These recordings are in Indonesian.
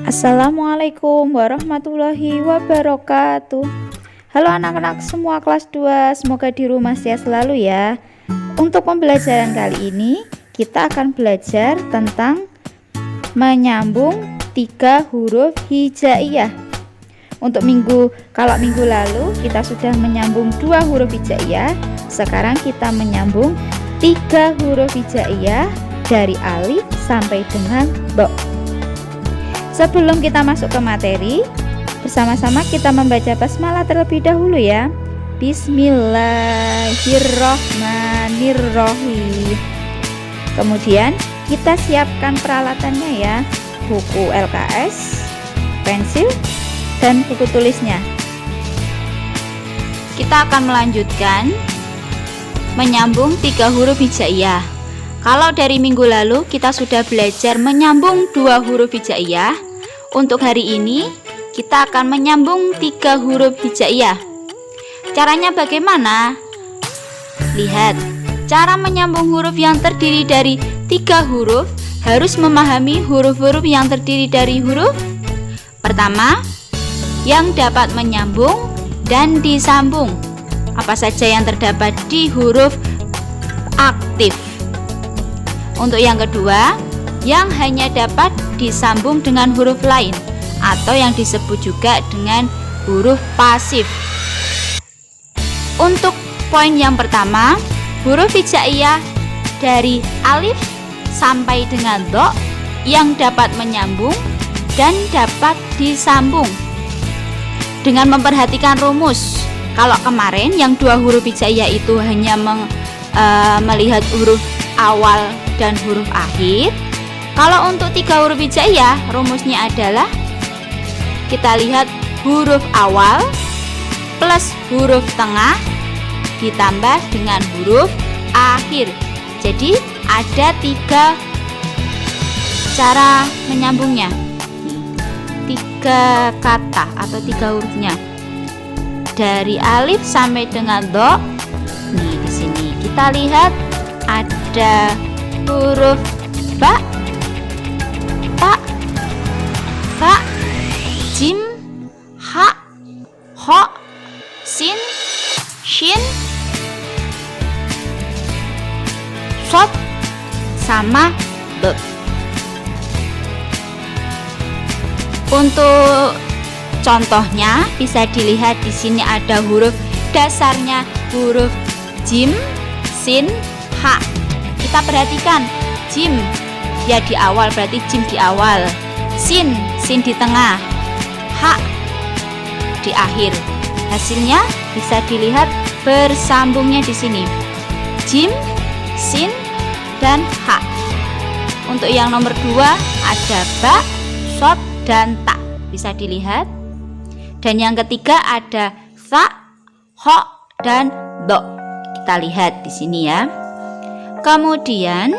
Assalamualaikum warahmatullahi wabarakatuh. Halo anak-anak semua kelas 2, semoga di rumah sehat selalu ya. Untuk pembelajaran kali ini kita akan belajar tentang menyambung 3 huruf hijaiyah. Kalau minggu lalu kita sudah menyambung 2 huruf hijaiyah, sekarang kita menyambung 3 huruf hijaiyah dari alif sampai dengan dha. Sebelum kita masuk ke materi, bersama-sama kita membaca basmalah terlebih dahulu ya. Bismillahirrohmanirrohim. Kemudian kita siapkan peralatannya ya, buku LKS, pensil, dan buku tulisnya. Kita akan melanjutkan menyambung 3 huruf hijaiyah. Kalau dari minggu lalu kita sudah belajar menyambung 2 huruf hijaiyah, untuk hari ini kita akan menyambung 3 huruf hijaiyah. Caranya bagaimana? Lihat, cara menyambung huruf yang terdiri dari 3 huruf harus memahami huruf-huruf yang terdiri dari huruf pertama, yang dapat menyambung dan disambung. Apa saja yang terdapat di huruf aktif. Untuk yang kedua, yang hanya dapat disambung dengan huruf lain atau yang disebut juga dengan huruf pasif. Untuk poin yang pertama, huruf hijaiyah dari alif sampai dengan dha yang dapat menyambung dan dapat disambung. Dengan memperhatikan rumus, kalau kemarin yang 2 huruf hijaiyah itu hanya melihat huruf awal dan huruf akhir, kalau untuk 3 huruf hijaiyah rumusnya adalah kita lihat huruf awal plus huruf tengah ditambah dengan huruf akhir. Jadi ada 3 cara menyambungnya, 3 kata atau 3 hurufnya dari alif sampai dengan dha. Nih di sini kita lihat ada huruf ba, ta, fa, jim, ha, ho, sin, shin, shod, sama dot. Untuk contohnya bisa dilihat di sini ada huruf dasarnya, huruf jim, sin, ha. Kita perhatikan jim ya di awal, berarti jim di awal, sin di tengah, ha di akhir. Hasilnya bisa dilihat bersambungnya di sini, jim, sin, dan ha. Untuk yang nomor 2 ada ba, shod, dan ta, bisa dilihat. Dan yang ketiga ada tha, ho, dan dha. Kita lihat di sini ya. Kemudian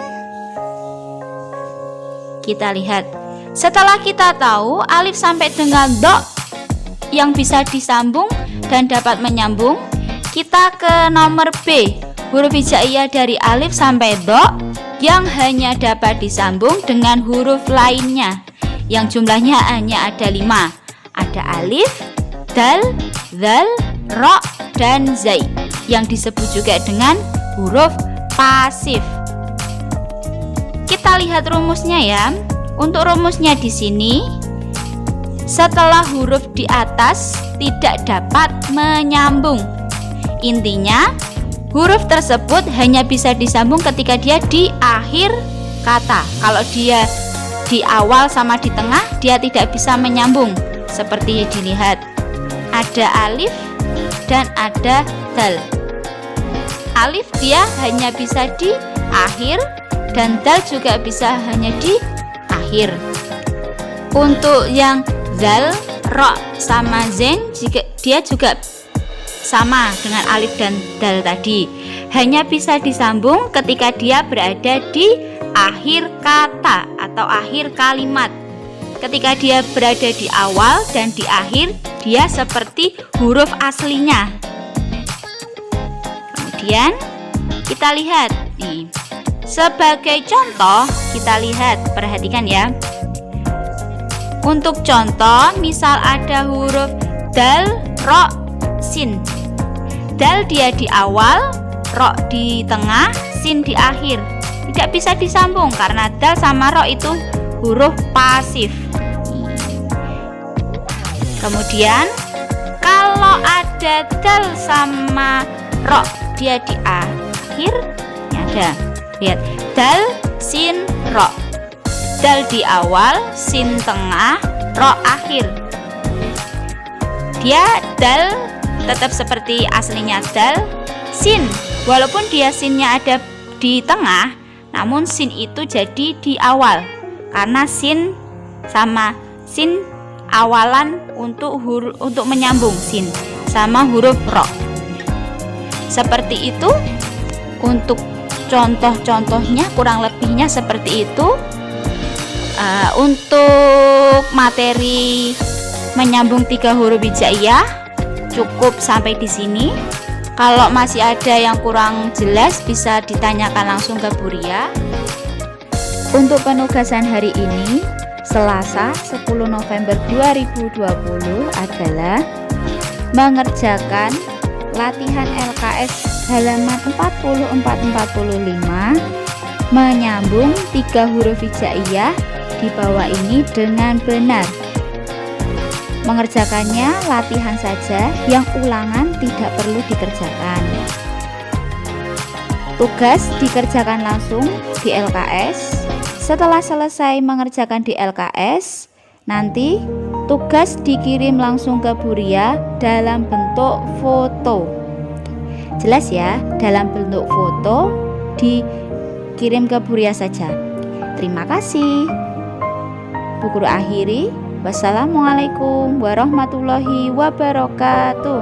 kita lihat, setelah kita tahu alif sampai dengan dha yang bisa disambung dan dapat menyambung, kita ke nomor B, huruf hijaiyah dari alif sampai dha yang hanya dapat disambung dengan huruf lainnya, yang jumlahnya hanya ada 5. Ada alif, dal, zal, ra, dan zai, yang disebut juga dengan huruf pasif. Kita lihat rumusnya ya. Untuk rumusnya di sini, setelah huruf di atas tidak dapat menyambung. Intinya, huruf tersebut hanya bisa disambung ketika dia di akhir kata. Kalau dia di awal sama di tengah, dia tidak bisa menyambung. Seperti dilihat, ada alif dan ada dal. Alif dia hanya bisa di akhir dan dal juga bisa hanya di akhir. Untuk yang zal, ra, sama zain dia juga sama dengan alif dan dal tadi, hanya bisa disambung ketika dia berada di akhir kata atau akhir kalimat. Ketika dia berada di awal dan di akhir, dia seperti huruf aslinya. Kemudian kita lihat nih, sebagai contoh kita lihat, perhatikan ya. Untuk contoh, misal ada huruf dal, ro, sin. Dal dia di awal, ro di tengah, sin di akhir. Tidak bisa disambung karena dal sama ro itu huruf pasif. Kemudian kalau ada dal sama ro dia di akhir, ini ada. Lihat, dal, sin, ro. Dal di awal, sin tengah, ro akhir. Dia dal tetap seperti aslinya dal, sin. Walaupun dia sinnya ada di tengah, namun sin itu jadi di awal. Karena sin sama sin awalan untuk menyambung sin sama huruf ro. Seperti itu untuk contoh-contohnya, kurang lebihnya seperti itu. Untuk materi menyambung 3 huruf hijaiyah cukup sampai di sini. Kalau masih ada yang kurang jelas bisa ditanyakan langsung ke Bu Ria. Untuk penugasan hari ini, Selasa 10 November 2020 adalah mengerjakan latihan LKS halaman 44-45 menyambung 3 huruf hijaiyah di bawah ini dengan benar. Mengerjakannya latihan saja, yang ulangan tidak perlu dikerjakan. Tugas dikerjakan langsung di LKS. Setelah selesai mengerjakan di LKS, nanti tugas dikirim langsung ke Bu Ria dalam bentuk foto. Jelas ya, dalam bentuk foto dikirim ke Bu Ria saja. Terima kasih. Bu Guru akhiri. Wassalamualaikum warahmatullahi wabarakatuh.